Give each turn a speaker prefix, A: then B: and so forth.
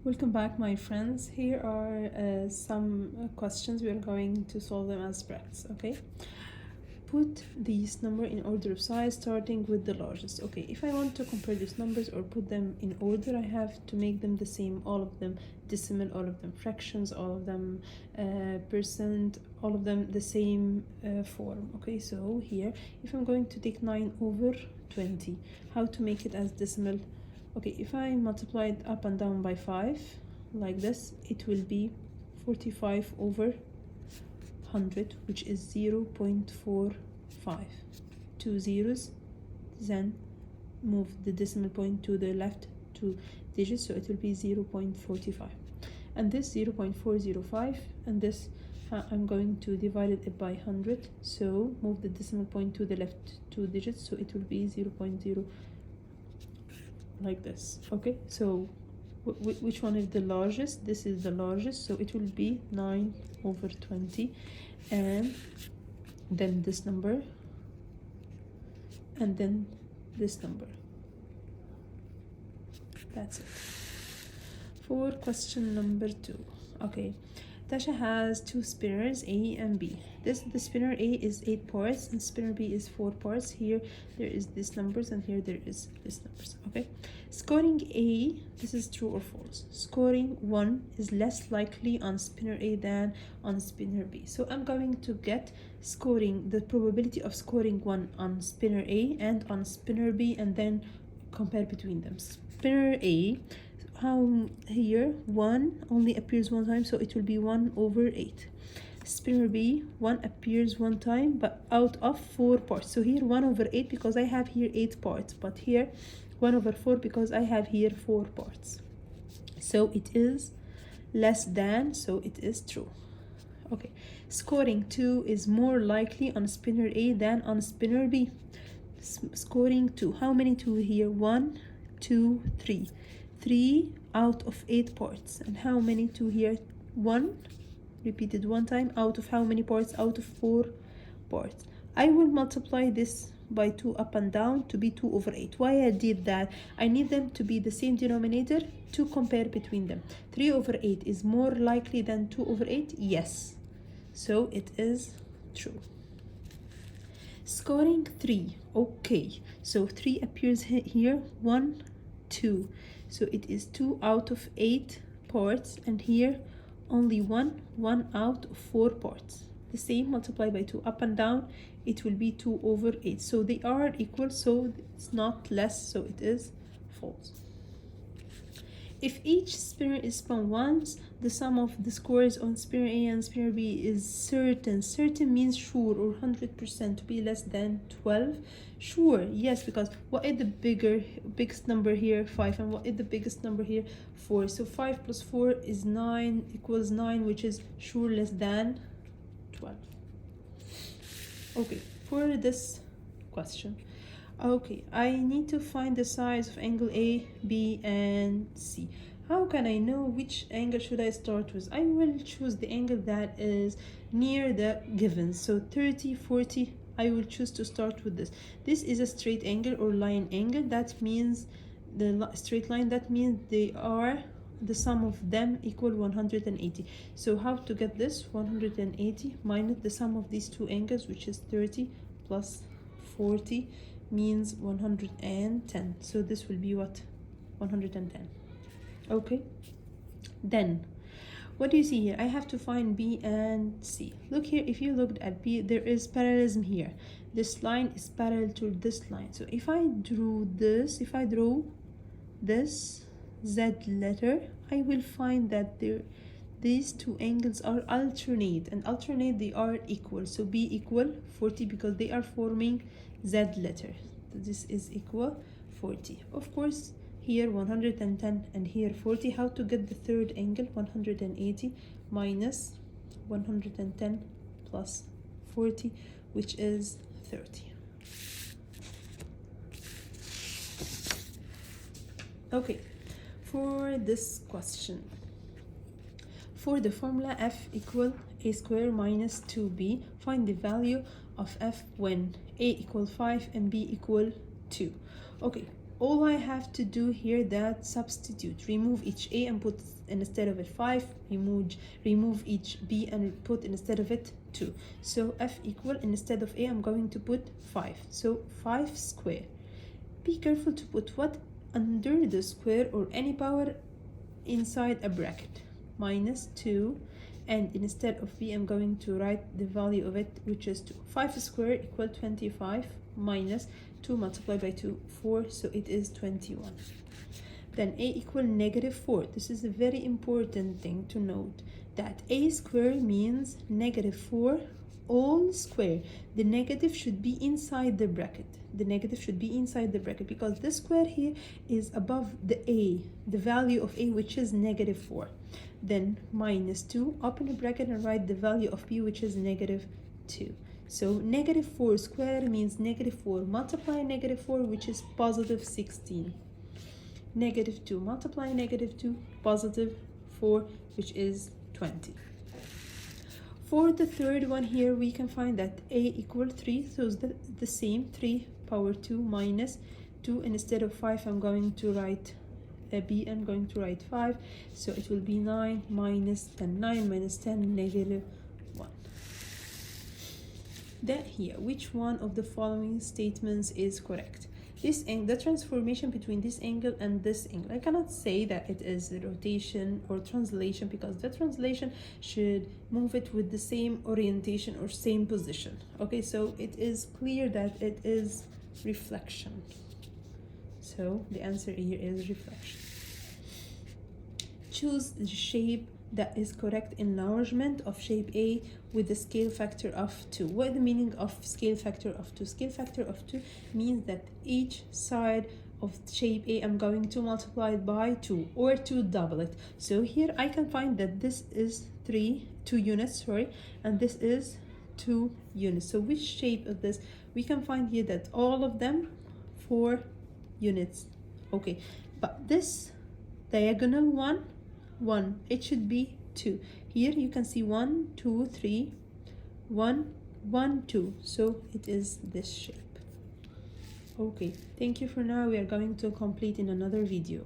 A: Welcome back, my friends. Here are some questions. We are going to solve them as practice, okay? Put these numbers in order of size, starting with the largest. Okay, if I want to compare these numbers or put them in order, I have to make them the same, all of them decimal, all of them fractions, all of them percent, all of them the same form. Okay, so here, if I'm going to take 9 over 20, how to make it as decimal? Okay, if I multiply it up and down by 5, like this, it will be 45 over 100, which is 0.45. Two zeros, then move the decimal point to the left 2 digits, so it will be 0.45. And this 0.405, and this I'm going to divide it by 100, so move the decimal point to the left 2 digits, so it will be 0.0, like this. Okay, so which one is the largest? This is the largest, so it will be 9 over 20, and then this number, and then this number. That's it. For question number 2, okay, Tasha has 2 spinners, A and B. The spinner A is 8 parts and spinner B is 4 parts. Here there is this numbers and here there is this numbers. Okay, scoring A, this is true or false. Scoring 1 is less likely on spinner A than on spinner B. So I'm going to get scoring, the probability of scoring 1 on spinner A and on spinner B, and then compare between them. Spinner A, how here 1 only appears one time, so it will be 1 over 8. Spinner B, 1 appears one time but out of 4 parts, so here 1 over 8 because I have here 8 parts, but here 1 over 4 because I have here 4 parts, so it is less than, so it is true. Okay, scoring 2 is more likely on spinner A than on spinner B. Scoring 2, how many 2 here? 1, 2, 3. 3 out of 8 parts. And how many 2 here? 1, repeated one time, out of how many parts? Out of 4 parts. I will multiply this by 2 up and down to be 2 over 8. Why I did that? I need them to be the same denominator to compare between them. 3 over 8 is more likely than 2 over 8? Yes. So it is true. Scoring 3, okay, so 3 appears here, 1, 2, so it is 2 out of 8 parts, and here only 1 out of 4 parts. The same, multiply by 2 up and down, it will be 2 over 8, so they are equal, so it's not less, so it is false. If each spinner is spun once, the sum of the scores on spinner A and spinner B is certain. Certain means sure or 100% to be less than 12. Sure, yes, because what is the biggest number here? 5. And what is the biggest number here? 4. So 5 plus 4 is 9, equals 9, which is sure less than 12. Okay, for this question. Okay, I need to find the size of angle A, B, and C. How can I know which angle should I start with? I will choose the angle that is near the given. So 30, 40, I will choose to start with this. This is a straight angle or line angle. That means the straight line, that means they are, the sum of them equal 180. So how to get this? 180 minus the sum of these two angles, which is 30 plus 40 means 110. So this will be what? 110. Okay, then what do you see here? I have to find B and C. Look here, if you looked at B, there is parallelism here. This line is parallel to this line. So if I drew this, if I draw this Z letter, I will find that these two angles are alternate, and alternate they are equal. So B equal 40 because they are forming Z letter. This is equal 40. Of course, here 110 and here 40. How to get the third angle? 180 minus 110 plus 40, which is 30. Okay, for this question, for the formula f equal a square minus 2b, find the value of f when a equal 5 and b equal 2. Okay, all I have to do here that substitute, remove each a and put instead of it 5, remove each b and put instead of it 2. So f equal, instead of a I'm going to put 5, so 5 square. Be careful to put what under the square or any power inside a bracket, minus 2, and instead of b I'm going to write the value of it, which is 2. 5 square equal 25 minus 2 multiplied by 2, 4, so it is 21. Then a equal negative 4. This is a very important thing to note, that a square means negative 4 all square. The negative should be inside the bracket. The negative should be inside the bracket because this square here is above the a, the value of a, which is negative 4. Then minus 2, open a bracket and write the value of b, which is negative 2. So negative 4 square means negative 4 multiply negative 4, which is positive 16. Negative 2 multiply negative 2, positive 4, which is 20. For the third one here, we can find that a equal 3, so it's the same, 3 power 2 minus 2. Instead of 5, I'm going to write b, I'm going to write 5, so it will be 9 minus 10, 9 minus 10, negative 1. Then here, which one of the following statements is correct? This angle, the transformation between this angle and this angle, I cannot say that it is rotation or translation because the translation should move it with the same orientation or same position. Okay, so it is clear that it is reflection. So the answer here is reflection. Choose the shape that is correct enlargement of shape A with the scale factor of 2. What is the meaning of scale factor of 2? Scale factor of 2 means that each side of shape A I'm going to multiply it by 2 or to double it. So here I can find that this is 2 units, sorry, and this is 2 units. So which shape of this? We can find here that all of them 4 units. Okay, but this diagonal one, it should be 2. Here you can see 1 2 3 1 1 2, so it is this shape. Okay, thank you for now. We are going to complete in another video.